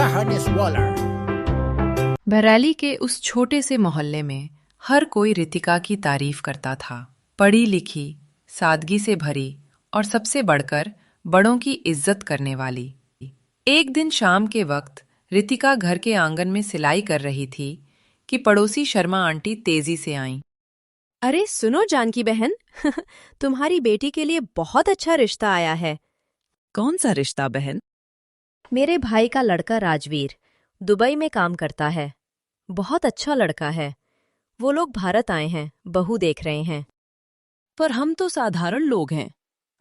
कहानी स्वॉलर। बहरैली के उस छोटे से मोहल्ले में हर कोई रितिका की तारीफ करता था। पढ़ी लिखी, सादगी से भरी और सबसे बढ़कर बड़ों की इज्जत करने वाली। एक दिन शाम के वक्त रितिका घर के आंगन में सिलाई कर रही थी कि पड़ोसी शर्मा आंटी तेजी से आईं। अरे सुनो जानकी बहन, तुम्हारी बेटी के लिए बहुत अच्छा रिश्ता आया है। कौन सा रिश्ता बहन? मेरे भाई का लड़का राजवीर दुबई में काम करता है। बहुत अच्छा लड़का है। वो लोग भारत आए हैं, बहू देख रहे हैं। पर हम तो साधारण लोग हैं।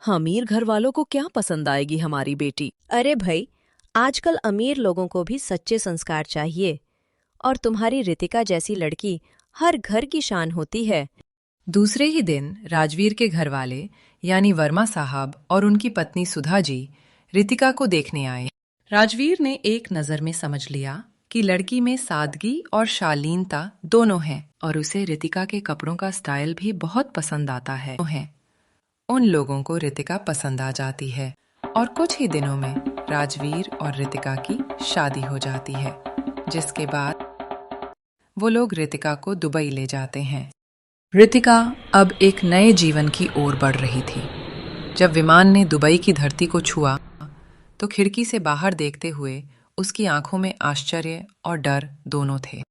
अमीर घर वालों को क्या पसंद आएगी हमारी बेटी? अरे भाई, आजकल अमीर लोगों को भी सच्चे संस्कार चाहिए, और तुम्हारी रितिका जैसी लड़की हर घर की शान होती है। दूसरे ही दिन राजवीर के घरवाले यानी वर्मा साहब और उनकी पत्नी सुधा जी रितिका को देखने आए। राजवीर ने एक नज़र में समझ लिया कि लड़की में सादगी और शालीनता दोनों हैं और उसे रितिका के कपड़ों का स्टाइल भी बहुत पसंद आता है। उन लोगों को रितिका पसंद आ जाती है और कुछ ही दिनों में राजवीर और रितिका की शादी हो जाती है, जिसके बाद वो लोग रितिका को दुबई ले जाते हैं। रितिका अब एक नए जीवन की ओर बढ़ रही थी। जब विमान ने दुबई की धरती को छुआ तो खिड़की से बाहर देखते हुए उसकी आंखों में आश्चर्य और डर दोनों थे।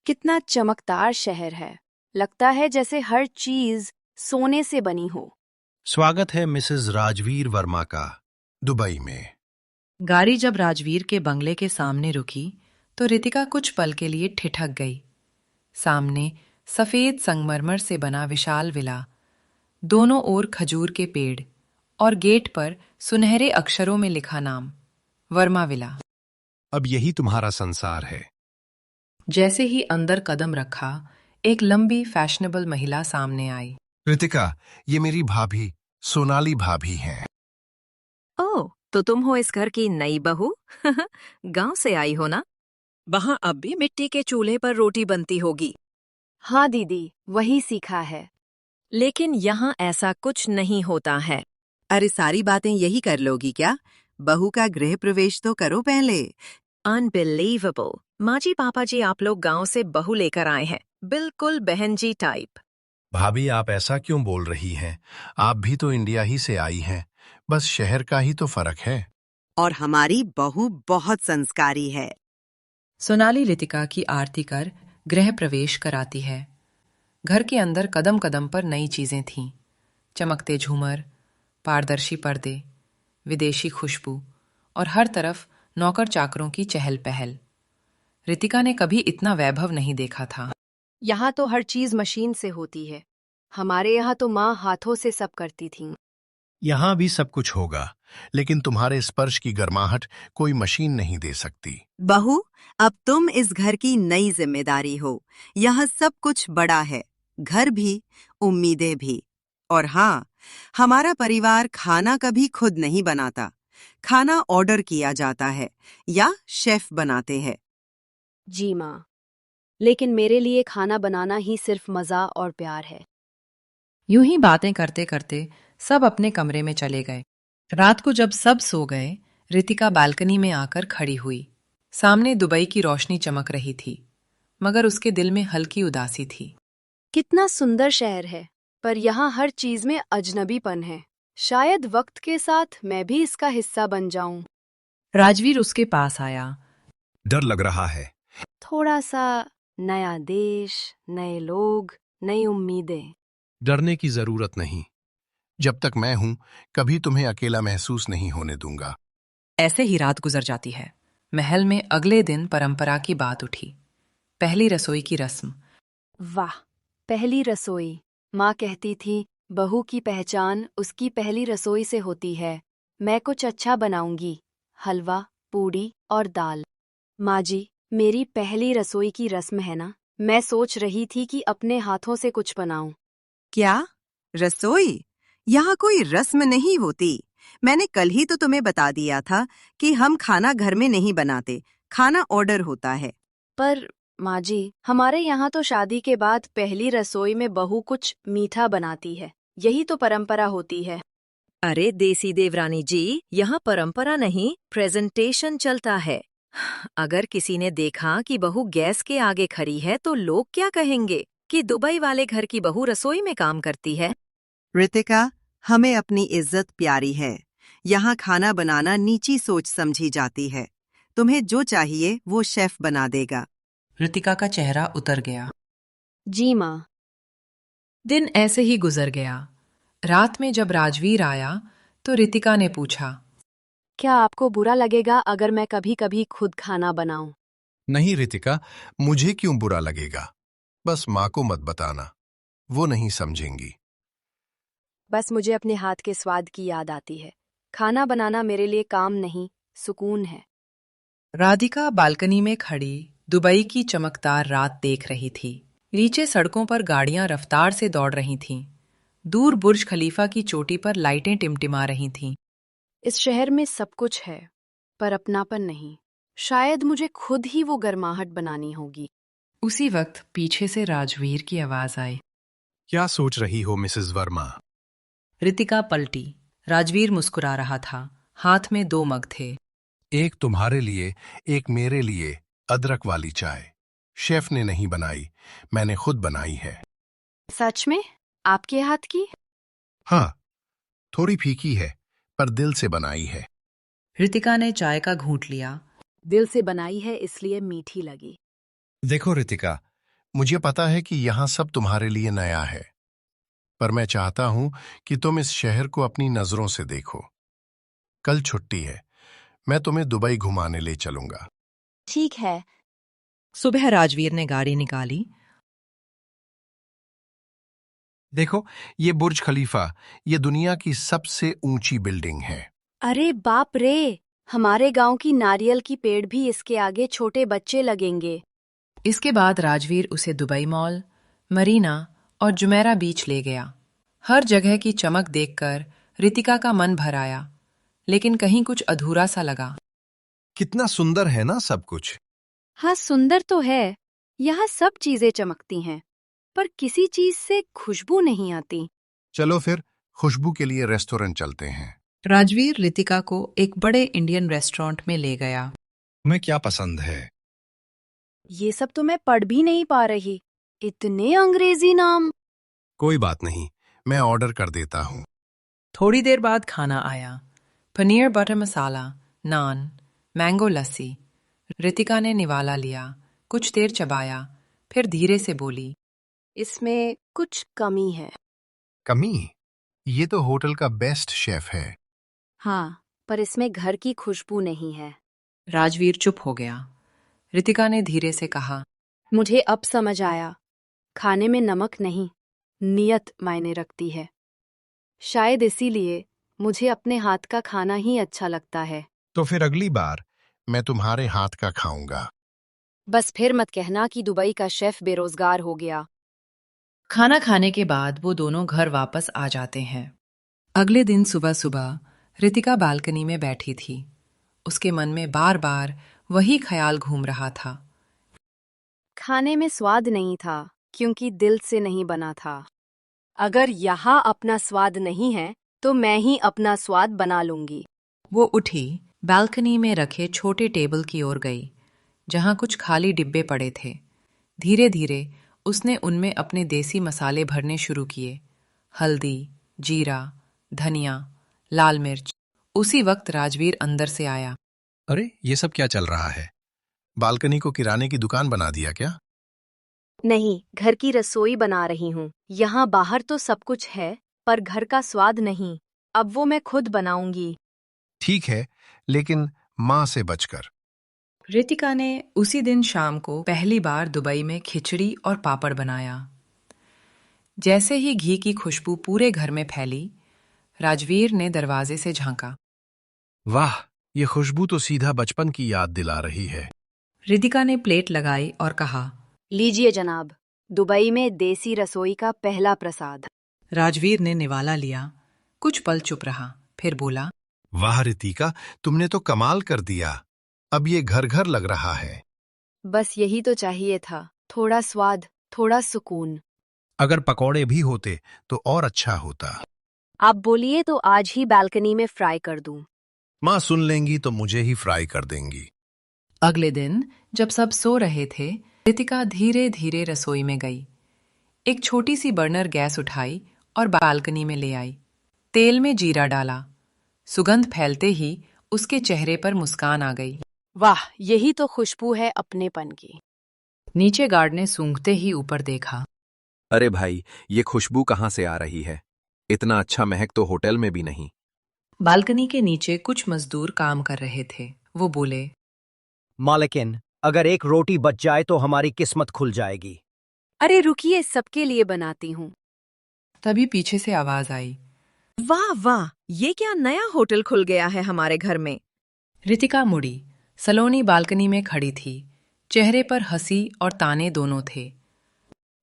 कितना चमकदार शहर है, लगता है जैसे हर चीज सोने से बनी हो। स्वागत है मिसेस राजवीर वर्मा का दुबई में। गाड़ी जब राजवीर के बंगले के सामने रुकी तो रितिका कुछ पल के लिए ठिठक गई। सामने सफेद संगमरमर से बना विशाल विला, दोनों ओर खजूर के पेड़ और गेट पर सुनहरे अक्षरों में लिखा नाम वर्मा विला। अब यही तुम्हारा संसार है। जैसे ही अंदर कदम रखा, एक लंबी फैशनेबल महिला सामने आई। रितिका, ये मेरी भाभी सोनाली भाभी हैं। ओह, तो तुम हो इस घर की नई बहू? गांव से आई हो ना? वहाँ अब भी मिट्टी के चूल्हे पर रोटी बनती होगी। हाँ दीदी, वही सीखा है। लेकिन यहाँ ऐसा कुछ नहीं होता है। अरे सारी बातें यही कर लोगी क्या? बहू का गृह प्रवेश तो करो पहले। अनबिलीवेबल। माँ जी, पापा जी, आप लोग गांव से बहू लेकर आए हैं, बिल्कुल बहन जी टाइप। भाभी, आप ऐसा क्यों बोल रही हैं? आप भी तो इंडिया ही से आई हैं, बस शहर का ही तो फर्क है। और हमारी बहू बहुत संस्कारी है। सोनाली रितिका की आरती कर गृह प्रवेश कराती है। घर के अंदर कदम कदम पर नई चीजें थीं। चमकते झूमर, पारदर्शी पर्दे, विदेशी खुशबू और हर तरफ नौकर चाकरों की चहल पहल। रितिका ने कभी इतना वैभव नहीं देखा था। यहाँ तो हर चीज मशीन से होती है। हमारे यहाँ तो माँ हाथों से सब करती थी। यहाँ भी सब कुछ होगा, लेकिन तुम्हारे स्पर्श की गर्माहट कोई मशीन नहीं दे सकती। बहू, अब तुम इस घर की नई जिम्मेदारी हो। यहाँ सब कुछ बड़ा है, घर भी, उम्मीदें भी। और हाँ, हमारा परिवार खाना कभी खुद नहीं बनाता। खाना ऑर्डर किया जाता है या शेफ बनाते हैं। जी माँ, लेकिन मेरे लिए खाना बनाना ही सिर्फ मजा और प्यार है। यूं ही बातें करते करते सब अपने कमरे में चले गए। रात को जब सब सो गए, रितिका बालकनी में आकर खड़ी हुई। सामने दुबई की रोशनी चमक रही थी, मगर उसके दिल में हल्की उदासी थी। कितना सुंदर शहर है, पर यहाँ हर चीज में अजनबीपन है। शायद वक्त के साथ मैं भी इसका हिस्सा बन जाऊं। राजवीर उसके पास आया। डर लग रहा है। थोड़ा सा। नया देश, नए लोग, नई उम्मीदें। डरने की जरूरत नहीं। जब तक मैं हूं, कभी तुम्हें अकेला महसूस नहीं होने दूंगा। ऐसे ही रात गुजर जाती है। महल में अगले दिन परंपरा की बात उठी। पहली रसोई की रस्म। वाह, पहली रसोई। माँ कहती थी, बहू की पहचान उसकी पहली रसोई से होती है। मैं कुछ अच्छा बनाऊंगी, हलवा, पूड़ी और दाल। माँ जी, मेरी पहली रसोई की रस्म है ना। मैं सोच रही थी कि अपने हाथों से कुछ बनाऊं। क्या? रसोई? यहाँ कोई रस्म नहीं होती। मैंने कल ही तो तुम्हें बता दिया था कि हम खाना घर में नहीं बनाते, खाना ऑर्डर होता है। पर माँ जी, हमारे यहाँ तो शादी के बाद पहली रसोई में बहू कुछ मीठा बनाती है। यही तो परंपरा होती है। अरे देसी देवरानी जी, यहाँ परंपरा नहीं, प्रेजेंटेशन चलता है। अगर किसी ने देखा कि बहू गैस के आगे खड़ी है तो लोग क्या कहेंगे कि दुबई वाले घर की बहू रसोई में काम करती है। रितिका, हमें अपनी इज्जत प्यारी है। यहाँ खाना बनाना नीची सोच समझी जाती है। तुम्हें जो चाहिए वो शेफ बना देगा। रितिका का चेहरा उतर गया। जी माँ। दिन ऐसे ही गुजर गया। रात में जब राजवीर आया तो रितिका ने पूछा, क्या आपको बुरा लगेगा अगर मैं कभी कभी खुद खाना बनाऊं? नहीं रितिका, मुझे क्यों बुरा लगेगा? बस माँ को मत बताना, वो नहीं समझेंगी। बस मुझे अपने हाथ के स्वाद की याद आती है। खाना बनाना मेरे लिए काम नहीं, सुकून है। राधिका बालकनी में खड़ी दुबई की चमकदार रात देख रही थी। नीचे सड़कों पर गाड़ियां रफ्तार से दौड़ रही थीं। दूर बुर्ज खलीफा की चोटी पर लाइटें टिमटिमा रही थीं। इस शहर में सब कुछ है, पर अपनापन नहीं। शायद मुझे खुद ही वो गर्माहट बनानी होगी। उसी वक्त पीछे से राजवीर की आवाज आई। क्या सोच रही हो मिसेस वर्मा? रितिका पलटी। राजवीर मुस्कुरा रहा था। हाथ में 2 मग थे। एक तुम्हारे लिए, एक मेरे लिए। अदरक वाली चाय शेफ ने नहीं बनाई, मैंने खुद बनाई है। सच में? आपके हाथ की? हाँ, थोड़ी फीकी है पर दिल से बनाई है। रितिका ने चाय का घूंट लिया। दिल से बनाई है इसलिए मीठी लगी। देखो रितिका, मुझे पता है कि यहाँ सब तुम्हारे लिए नया है, पर मैं चाहता हूं कि तुम इस शहर को अपनी नजरों से देखो। कल छुट्टी है, मैं तुम्हें दुबई घुमाने ले चलूंगा। ठीक है। सुबह राजवीर ने गाड़ी निकाली। देखो, ये बुर्ज खलीफा, ये दुनिया की सबसे ऊंची बिल्डिंग है। अरे बाप रे! हमारे गांव की नारियल की पेड़ भी इसके आगे छोटे बच्चे लगेंगे। इसके बाद राजवीर उसे दुबई मॉल, मरीना और जुमेरा बीच ले गया। हर जगह की चमक देखकर रितिका का मन भर आया, लेकिन कहीं कुछ अधूरा सा लगा। कितना सुंदर है ना सब कुछ। हाँ, सुंदर तो है। यहाँ सब चीजें चमकती हैं, पर किसी चीज से खुशबू नहीं आती। चलो फिर खुशबू के लिए रेस्टोरेंट चलते हैं। राजवीर रितिका को एक बड़े इंडियन रेस्टोरेंट में ले गया। तुम्हें क्या पसंद है? ये सब तो मैं पढ़ भी नहीं पा रही। इतने अंग्रेजी नाम। कोई बात नहीं, मैं ऑर्डर कर देता हूँ। थोड़ी देर बाद खाना आया। पनीर बटर मसाला, नान, मैंगो लस्सी। रितिका ने निवाला लिया, कुछ देर चबाया, फिर धीरे से बोली, इसमें कुछ कमी है। कमी? ये तो होटल का बेस्ट शेफ है। हाँ, पर इसमें घर की खुशबू नहीं है। राजवीर चुप हो गया। रितिका ने धीरे से कहा, मुझे अब समझ आया। खाने में नमक नहीं, नियत मायने रखती है। शायद इसीलिए मुझे अपने हाथ का खाना ही अच्छा लगता है। तो फिर अगली बार मैं तुम्हारे हाथ का खाऊंगा। बस फिर मत कहना कि दुबई का शेफ बेरोजगार हो गया। खाना खाने के बाद वो दोनों घर वापस आ जाते हैं। अगले दिन सुबह सुबह रितिका बालकनी में बैठी थी। उसके मन में बार बार वही ख्याल घूम रहा था। खाने में स्वाद नहीं था, क्योंकि दिल से नहीं बना था। अगर यहाँ अपना स्वाद नहीं है, तो मैं ही अपना स्वाद बना लूंगी। वो उठी, बालकनी में रखे छोटे टेबल की ओर गई, जहां कुछ खाली डिब्बे पड़े थे। धीरे धीरे उसने उनमें अपने देसी मसाले भरने शुरू किए। हल्दी, जीरा, धनिया, लाल मिर्च। उसी वक्त राजवीर अंदर से आया। अरे, ये सब क्या चल रहा है? बालकनी को किराने की दुकान बना दिया क्या? नहीं, घर की रसोई बना रही हूँ। यहाँ बाहर तो सब कुछ है, पर घर का स्वाद नहीं। अब वो मैं खुद बनाऊंगी। ठीक है, लेकिन माँ से बचकर। रितिका ने उसी दिन शाम को पहली बार दुबई में खिचड़ी और पापड़ बनाया। जैसे ही घी की खुशबू पूरे घर में फैली, राजवीर ने दरवाजे से झांका। वाह, ये खुशबू तो सीधा बचपन की याद दिला रही है। रितिका ने प्लेट लगाई और कहा, लीजिए जनाब, दुबई में देसी रसोई का पहला प्रसाद। राजवीर ने निवाला लिया। कुछ पल चुप रहा, फिर बोला, वाह रितिका, तुमने तो कमाल कर दिया। अब ये घर घर लग रहा है। बस यही तो चाहिए था, थोड़ा स्वाद, थोड़ा सुकून। अगर पकौड़े भी होते तो और अच्छा होता। आप बोलिए तो आज ही बालकनी में फ्राई कर दूं। माँ सुन लेंगी तो मुझे ही फ्राई कर देंगी। अगले दिन जब सब सो रहे थे, रितिका धीरे धीरे रसोई में गई। एक छोटी सी बर्नर गैस उठाई और बालकनी में ले आई। तेल में जीरा डाला। सुगंध फैलते ही उसके चेहरे पर मुस्कान आ गई। वाह, यही तो खुशबू है अपनेपन की। नीचे गार्ड ने सूंघते ही ऊपर देखा। अरे भाई, ये खुशबू कहाँ से आ रही है? इतना अच्छा महक तो होटल में भी नहीं। बालकनी के नीचे कुछ मजदूर काम कर रहे थे। वो बोले, मालकिन, अगर एक रोटी बच जाए तो हमारी किस्मत खुल जाएगी। अरे रुकिए, सबके लिए बनाती हूँ। तभी पीछे से आवाज आई। वाह वाह, ये क्या नया होटल खुल गया है हमारे घर में। रितिका मुड़ी। सलोनी बालकनी में खड़ी थी। चेहरे पर हंसी और ताने दोनों थे।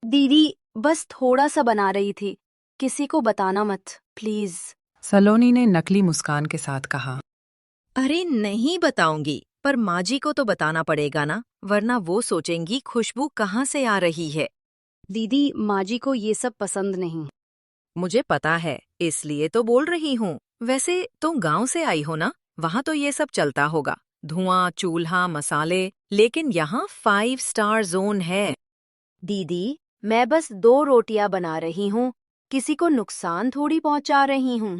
दीदी, बस थोड़ा सा बना रही थी, किसी को बताना मत प्लीज। सलोनी ने नकली मुस्कान के साथ कहा। अरे नहीं बताऊंगी, पर माँ जी को तो बताना पड़ेगा ना, वरना वो सोचेंगी खुशबू कहाँ से आ रही है। दीदी, माँ जी को ये सब पसंद नहीं। मुझे पता है, इसलिए तो बोल रही हूँ। वैसे तुम गांव से आई हो ना, वहाँ तो ये सब चलता होगा, धुआं, चूल्हा, मसाले। लेकिन यहाँ 5 स्टार जोन है। दीदी, मैं बस 2 रोटियां बना रही हूँ, किसी को नुकसान थोड़ी पहुँचा रही हूँ।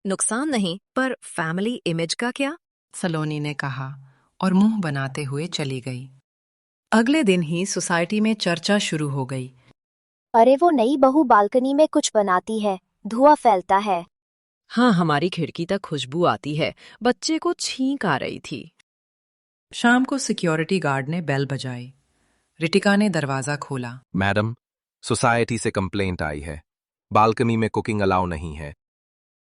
नुकसान नहीं, पर फैमिली इमेज का क्या? सलोनी ने कहा और मुंह बनाते हुए चली गई। अगले दिन ही सोसाइटी में चर्चा शुरू हो गई। अरे वो नई बहू बालकनी में कुछ बनाती है, धुआं फैलता है। हाँ, हमारी खिड़की तक खुशबू आती है। बच्चे को छींक आ रही थी। शाम को सिक्योरिटी गार्ड ने बेल बजाई। रितिका ने दरवाजा खोला। मैडम, सोसाइटी से कंप्लेंट आई है। बालकनी में कुकिंग अलाउ नहीं है।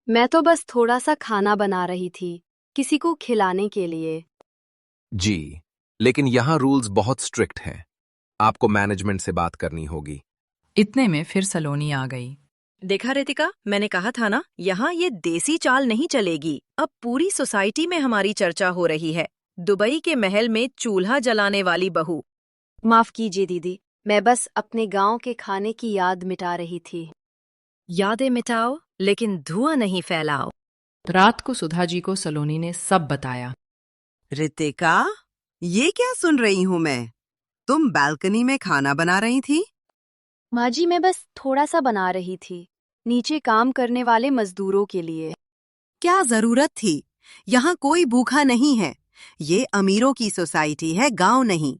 मैं तो बस थोड़ा सा खाना बना रही थी, किसी को खिलाने के लिए। जी, लेकिन यहाँ रूल्स बहुत स्ट्रिक्ट हैं। आपको मैनेजमेंट से बात करनी होगी। इतने में फिर सलोनी आ गई। देखा रितिका, मैंने कहा था ना, यहाँ ये देसी चाल नहीं चलेगी। अब पूरी सोसाइटी में हमारी चर्चा हो रही है। दुबई के महल में चूल्हा जलाने वाली बहू। माफ कीजिए दीदी, मैं बस अपने गांव के खाने की याद मिटा रही थी। यादें मिटाओ, लेकिन धुआं नहीं फैलाओ। रात को सुधा जी को सलोनी ने सब बताया। रितिका, ये क्या सुन रही हूँ मैं? तुम बालकनी में खाना बना रही थी? माँ जी, मैं बस थोड़ा सा बना रही थी, नीचे काम करने वाले मजदूरों के लिए। क्या जरूरत थी? यहाँ कोई भूखा नहीं है। ये अमीरों की सोसाइटी है, गांव नहीं।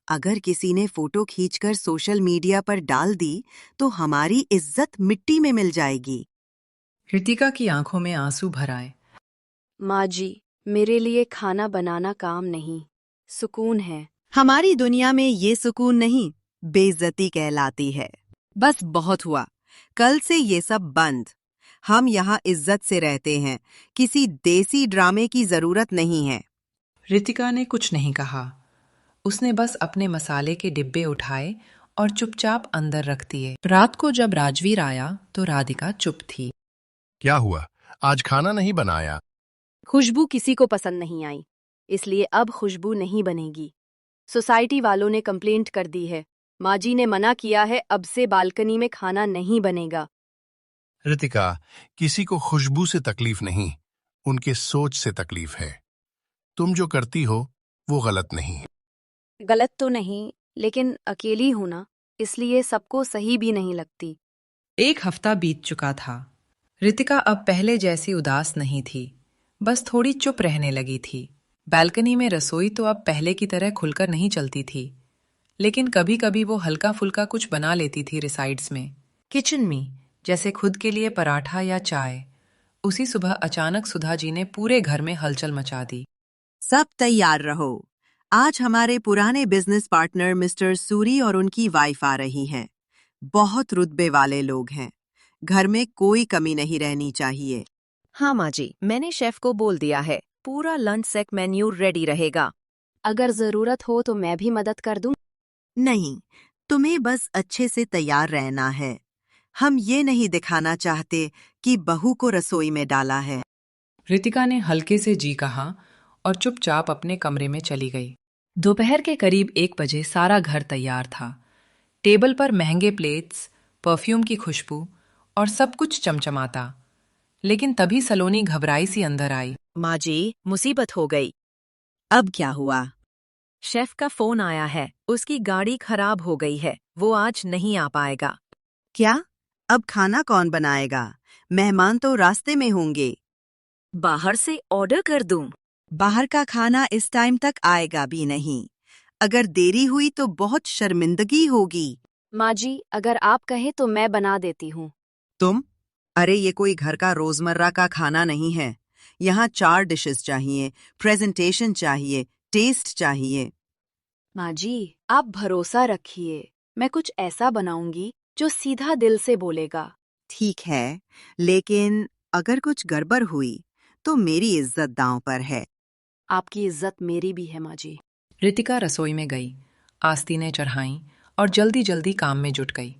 अगर किसी ने फोटो खींचकर सोशल मीडिया पर डाल दी तो हमारी इज्जत मिट्टी में मिल जाएगी। रितिका की आंखों में आंसू भर आए। माँ जी, मेरे लिए खाना बनाना काम नहीं, सुकून है। हमारी दुनिया में ये सुकून नहीं, बेइज्जती कहलाती है। बस बहुत हुआ, कल से ये सब बंद। हम यहाँ इज्जत से रहते हैं, किसी देसी ड्रामे की जरूरत नहीं है। रितिका ने कुछ नहीं कहा। उसने बस अपने मसाले के डिब्बे उठाए और चुपचाप अंदर रख दिए। रात को जब राजवीर आया तो राधिका चुप थी। क्या हुआ? आज खाना नहीं बनाया? खुशबू किसी को पसंद नहीं आई, इसलिए अब खुशबू नहीं बनेगी। सोसाइटी वालों ने कंप्लेंट कर दी है। माँ जी ने मना किया है, अब से बालकनी में खाना नहीं बनेगा। रितिका, किसी को खुशबू से तकलीफ नहीं, उनके सोच से तकलीफ है। तुम जो करती हो वो गलत नहीं है। गलत तो नहीं, लेकिन अकेली हूं ना, इसलिए सबको सही भी नहीं लगती। एक हफ्ता बीत चुका था। रितिका अब पहले जैसी उदास नहीं थी, बस थोड़ी चुप रहने लगी थी। बालकनी में रसोई तो अब पहले की तरह खुलकर नहीं चलती थी, लेकिन कभी कभी वो हल्का फुल्का कुछ बना लेती थी रिसाइड्स में, किचन में, जैसे खुद के लिए पराठा या चाय। उसी सुबह अचानक सुधा जी ने पूरे घर में हलचल मचा दी। सब तैयार रहो, आज हमारे पुराने बिजनेस पार्टनर मिस्टर सूरी और उनकी वाइफ आ रही हैं। बहुत रुतबे वाले लोग हैं, घर में कोई कमी नहीं रहनी चाहिए। हाँ माँ जी, मैंने शेफ को बोल दिया है, पूरा लंच सेट मेन्यू रेडी रहेगा। अगर जरूरत हो तो मैं भी मदद कर दूं। नहीं, तुम्हें बस अच्छे से तैयार रहना है। हम ये नहीं दिखाना चाहते कि बहू को रसोई में डाला है। रितिका ने हल्के से जी कहा और चुपचाप अपने कमरे में चली गई। दोपहर के करीब 1 बजे सारा घर तैयार था। टेबल पर महंगे प्लेट्स, परफ्यूम की खुशबू और सब कुछ चमचमाता। लेकिन तभी सलोनी घबराई सी अंदर आई। माँ जी, मुसीबत हो गई। अब क्या हुआ? शेफ का फोन आया है, उसकी गाड़ी खराब हो गई है, वो आज नहीं आ पाएगा। क्या? अब खाना कौन बनाएगा? मेहमान तो रास्ते में होंगे। बाहर से ऑर्डर कर दूं? बाहर का खाना इस टाइम तक आएगा भी नहीं। अगर देरी हुई तो बहुत शर्मिंदगी होगी। माँ जी, अगर आप कहें तो मैं बना देती हूँ। तुम? अरे ये कोई घर का रोजमर्रा का खाना नहीं है। यहाँ 4 डिशेस चाहिए, प्रेजेंटेशन चाहिए, टेस्ट चाहिए। माँ जी, आप भरोसा रखिए, मैं कुछ ऐसा बनाऊंगी जो सीधा दिल से बोलेगा। ठीक है, लेकिन अगर कुछ गड़बड़ हुई तो मेरी इज्जत दांव पर है। आपकी इज्जत मेरी भी है माँ जी। रितिका रसोई में गई, आस्तीनें चढ़ाईं और जल्दी जल्दी काम में जुट गई।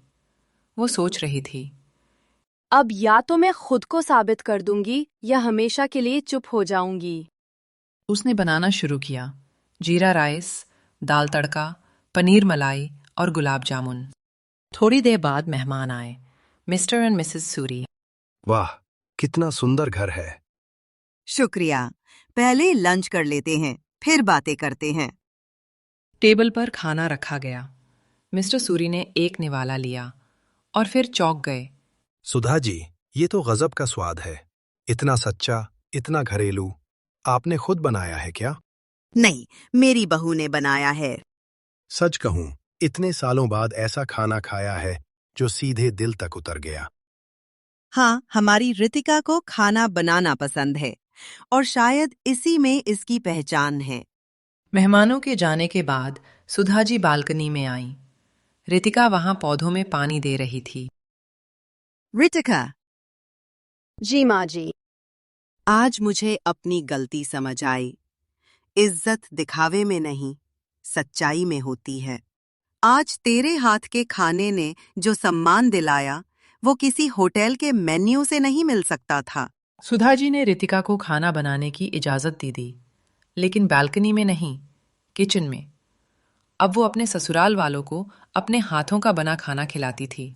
वो सोच रही थी, अब या तो मैं खुद को साबित कर दूंगी या हमेशा के लिए चुप हो जाऊंगी। उसने बनाना शुरू किया। जीरा राइस, दाल तड़का, पनीर मलाई और गुलाब जामुन। थोड़ी देर बाद मेहमान आए, मिस्टर एंड मिसेस सूरी। वाह, कितना सुंदर घर है। शुक्रिया। पहले लंच कर लेते हैं, फिर बातें करते हैं। टेबल पर खाना रखा गया। मिस्टर सूरी ने एक निवाला लिया और फिर चौंक गए। सुधा जी, ये तो गजब का स्वाद है। इतना सच्चा, इतना घरेलू। आपने खुद बनाया है क्या? नहीं, मेरी बहू ने बनाया है। सच कहूं, इतने सालों बाद ऐसा खाना खाया है जो सीधे दिल तक उतर गया। हाँ, हमारी रितिका को खाना बनाना पसंद है और शायद इसी में इसकी पहचान है। मेहमानों के जाने के बाद सुधा जी बालकनी में आईं। रितिका वहां पौधों में पानी दे रही थी। रितिका, जी माँ जी। आज मुझे अपनी गलती समझ आई। इज्जत दिखावे में नहीं, सच्चाई में होती है। आज तेरे हाथ के खाने ने जो सम्मान दिलाया, वो किसी होटल के मेन्यू से नहीं मिल सकता था। सुधा जी ने रितिका को खाना बनाने की इजाजत दे दी, लेकिन बालकनी में नहीं, किचन में। अब वो अपने ससुराल वालों को अपने हाथों का बना खाना खिलाती थी।